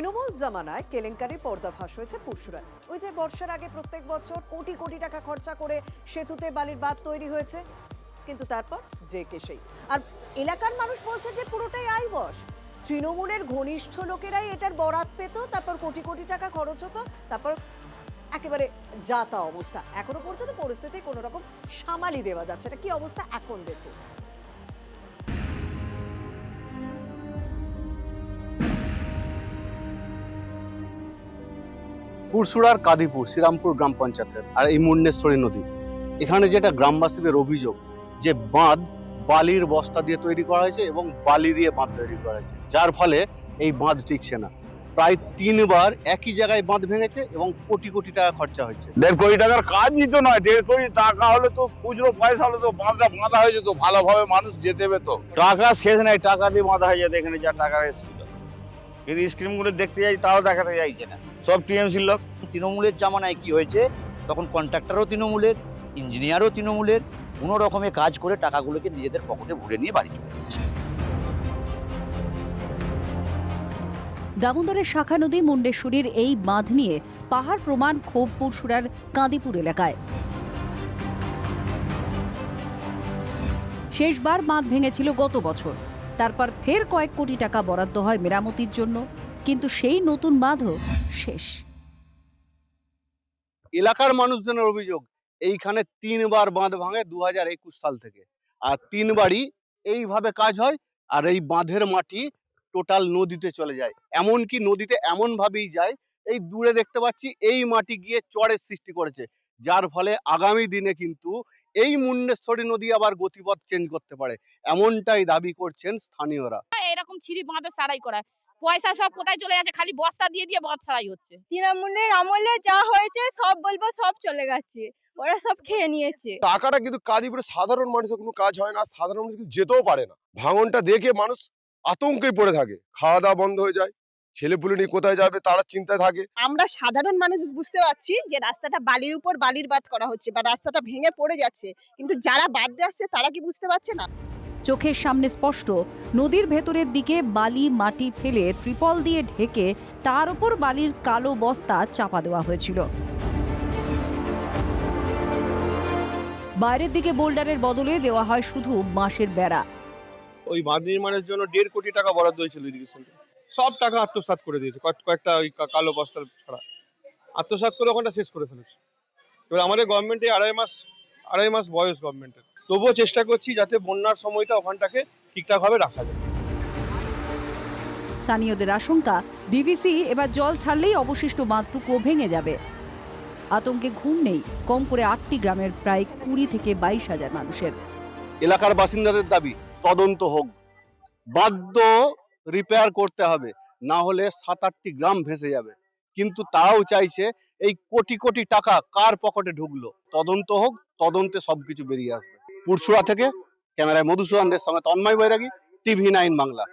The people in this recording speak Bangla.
তৃণমূল জামানায় কেলেঙ্কারি পর্দাফাঁস হয়েছে পুরসুরায়। ওই যে বর্ষার আগে প্রত্যেক বছর কোটি কোটি টাকা খরচা করে সেতুতে বালির বাঁধ তৈরি হয়েছে, কিন্তু তারপর যে কে সেই। আর এলাকার মানুষ বলছে যে পুরোটাই আইবস। তৃণমূলের ঘনিষ্ঠ লোকেরাই এটার বরাত পেত, তারপর কোটি কোটি টাকা খরচ হতো, তারপর একেবারে যাতা অবস্থা। এখনো পর্যন্ত পরিস্থিতি কোনো রকম সামালি দেওয়া যাচ্ছে না। কি অবস্থা এখন দেখুন। পুরসুরার কাদিপুর শ্রীরামপুর গ্রাম পঞ্চায়েতের আর এই মুন্ডেশ্বরী নদী, এখানে যেটা গ্রামবাসীদের অভিযোগ যে বাঁধ বালির বস্তা দিয়ে তৈরি করা হয়েছে এবং বালি দিয়ে বাঁধ তৈরি করা হয়েছে, যার ফলে এই বাঁধ টিকছে না। প্রায় 3বার একই জায়গায় বাঁধ ভেঙেছে এবং কোটি কোটি টাকা খরচা হয়েছে। 1.5 কোটি টাকার কাজই তো নয়। 1.5 কোটি টাকা হলে তো খুচরো পয়সা হলে তো বাঁধটা বাঁধা হয়ে যেত, ভালোভাবে মানুষ যেতে পেত। টাকা শেষ নাই, টাকা দিয়ে বাঁধা হয়ে যেত। এখানে যা টাকা এসেছিল, কিন্তু স্ক্রিমগুলো দেখতে যাই তাও দেখাতে যাইছে না, সব টিএমসির লোক। তৃণমূলের জামানায় কি হয়েছে, তখন কন্ট্রাক্টরও তৃণমূলের, ইঞ্জিনিয়ারও তৃণমূলের, কোনো রকমে কাজ করে টাকাগুলোকে নিজেদের পকেটে ভরে নিয়ে বাড়ি চলে যাচ্ছে। দামোদরের শাখা নদী মুন্ডেশ্বরীর এই বাঁধ নিয়ে পাহাড় প্রমাণ ক্ষোভ পুরসুরার কাঁদিপুর এলাকায়। শেষবার বাঁধ ভেঙেছিল গত বছর, তারপর ফের কয়েক কোটি টাকা বরাদ্দ হয় মেরামতির জন্য, কিন্তু সেই নতুন বাঁধও শেষ। এলাকার মানুষজনের অভিযোগ এইখানে 3বার বাঁধ ভাঙে 2021 সাল থেকে, আর 3বারই এইভাবে কাজ হয়। আর এই বাঁধের মাটি টোটাল নদীতে চলে যায়, এমনকি নদীতে এমন ভাবেই যায়, এই দূরে দেখতে পাচ্ছি এই মাটি গিয়ে চড়ের সৃষ্টি করেছে, যার ফলে আগামী দিনে কিন্তু এই মুন্ডেশ্বরী নদী আবার গতিপথ চেঞ্জ করতে পারে, এমনটাই দাবি করছেন স্থানীয়রা। এরকম ছিড়ি বাঁধে সারাই করা, পয়সা সব কোথায় চলে যাচ্ছে, খালি বস্তা দিয়ে দিয়ে বাঁধ সারাই হচ্ছে। তৃণমূলের আমলে যা হয়েছে সব বলবো সব চলে গেছে, ওরা সব খেয়ে নিয়েছে টাকাটা। কিন্তু কাদিপুরে সাধারণ মানুষের কোনো কাজ হয় না, সাধারণ মানুষ কিন্তু যেতেও পারে না। ভাঙনটা দেখে মানুষ আতঙ্কে পড়ে থাকে, খাওয়া দাওয়া বন্ধ হয়ে যায়, ছেলেপুলে নিয়ে কোথায় যাবে তারা চিন্তায় থাকে। আমরা সাধারণ মানুষ বুঝতে পারছি যে রাস্তাটা বালির উপর বালির বাঁধ করা হচ্ছে বা রাস্তাটা ভেঙে পড়ে যাচ্ছে, কিন্তু যারা বাদ দিয়ে আসছে তারা কি বুঝতে পারছে না? চোখের সামনে স্পষ্ট নদীর ভেতরের দিকে বালি মাটি ফেলে ত্রিপল দিয়ে ঢেকে তার উপর বালির কালো বস্তা চাপা দেওয়া হয়েছিল। বাইরের দিকে বোল্ডারের বদলে দেওয়া হয় শুধু বাঁশের বেড়া। ওই বাঁধ নির্মাণের জন্য 1.5 কোটি টাকা বরাদ্দ হয়েছিল ইরিগেশন, সব টাকা আত্মসাৎ করে দিয়েছে। কয়েকটা ওই কালো বস্তা ছাড়া আত্মসাৎ করে ওখানটা শেষ করে ফেলেছে। এবার আমাদের গভর্নমেন্টে আড়াই মাস বয়স গভর্নমেন্টের, তবুও চেষ্টা করছি যাতে বন্যার সময়টা ওখানটাকে ঠিকঠাকভাবে রাখা যায়। স্থানীয়দের আশঙ্কা ডিভিসি এবার জল ছাড়লেই অবশিষ্ট বাঁধটুকু ভেঙে যাবে। আতঙ্কে ঘুম নেই কম করে 8টি গ্রামের প্রায় 20 থেকে 22,000 মানুষের। এলাকার বাসিন্দাদের দাবি তদন্ত হোক, বাধ্য রিপেয়ার করতে হবে, না হলে 7-8টি গ্রাম ভেসে যাবে। কিন্তু তারাও চাইছে এই কোটি কোটি টাকা কার পকেটে ঢুকলো, তদন্ত হোক, তদন্তে সবকিছু বেরিয়ে আসবে। পুরসুরা থেকে ক্যামেরায় মধুসূদনদের সঙ্গে তন্ময় বৈরাগী, TV9 বাংলা।